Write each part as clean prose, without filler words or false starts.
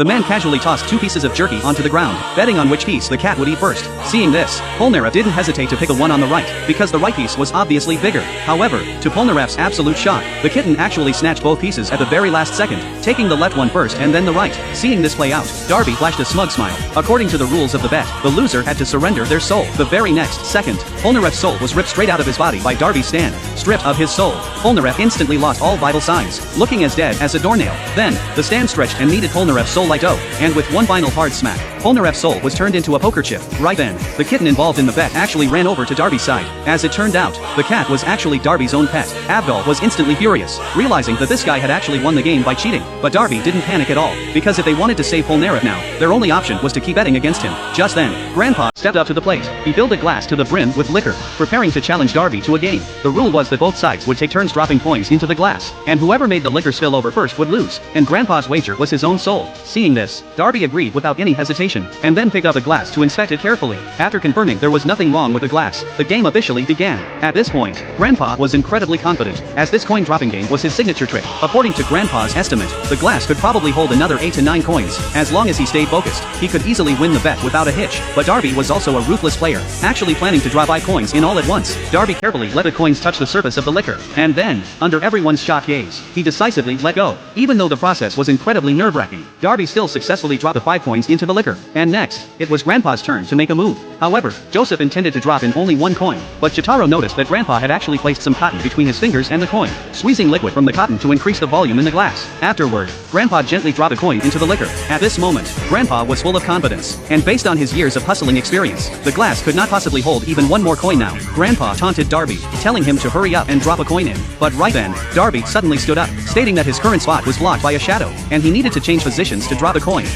the man casually tossed 2 pieces of jerky onto the ground, betting on which piece the cat would eat first. Seeing this, Polnareff didn't hesitate to pick the one on the right, because the right piece was obviously bigger. However, to Polnareff's absolute shock, the kitten actually snatched both pieces at the very last second, taking the left one first and then the right. Seeing this play out, Darby flashed a smug smile. According to the rules of the bet, the loser had to surrender their soul. The very next second, Polnareff's soul was ripped straight out of his body by Darby's stand. Stripped of his soul, Polnareff instantly lost all vital signs, looking as dead as a doornail. Then, the stand stretched and kneaded Polnareff's soul like dough, and with one final hard smack, Polnareff's soul was turned into a poker chip. Right then, the kitten involved in the bet actually ran over to Darby's side. As it turned out, the cat was actually Darby's own pet. Abdul was instantly furious, realizing that this guy had actually won the game by cheating. But Darby didn't panic at all, because if they wanted to save Polnareff now, their only option was to keep betting against him. Just then, Grandpa stepped up to the plate. He filled a glass to the brim with liquor, preparing to challenge Darby to a game. The rule was that both sides would take turns dropping coins into the glass, and whoever made the liquor spill over first would lose, and Grandpa's wager was his own soul. Seeing this, Darby agreed without any hesitation, and then picked up the glass to inspect it carefully. After confirming there was nothing wrong with the glass, the game officially began. At this point, Grandpa was incredibly confident, as this coin dropping game was his signature trick. According to Grandpa's estimate, the glass could probably hold another 8 to 9 coins. As long as he stayed focused, he could easily win the bet without a hitch. But Darby was also a ruthless player, actually planning to drop 5 coins in all at once. Darby carefully let the coins touch the surface of the liquor, and then, under everyone's shocked gaze, he decisively let go. Even though the process was incredibly nerve-wracking, Darby still successfully dropped the 5 coins into the liquor. And next, it was Grandpa's turn to make a move. However, Joseph intended to drop in only 1 coin, but Jotaro noticed that Grandpa had actually placed some cotton between his fingers and the coin, squeezing liquid from the cotton to increase the volume in the glass. Afterward, Grandpa gently dropped a coin into the liquor. At this moment, Grandpa was full of confidence, and based on his years of hustling experience, the glass could not possibly hold even 1 more coin now. Grandpa taunted Darby, telling him to hurry up and drop a coin in. But right then, Darby suddenly stood up, stating that his current spot was blocked by a shadow, and he needed to change positions to drop a coin.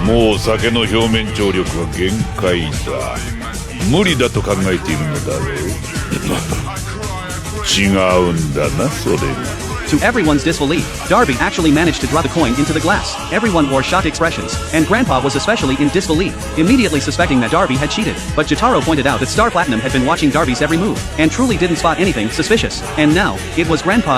もう酒の表面張力は限界だ。無理だと考えているのだろう。違うんだな、それが。 To everyone's disbelief, Darby actually managed to drop the coin into the glass. Everyone wore shocked expressions, and Grandpa was especially in disbelief, immediately suspecting that Darby had cheated. But Jotaro pointed out that Star Platinum had been watching Darby's every move, and truly didn't spot anything suspicious. And now, it was Grandpa's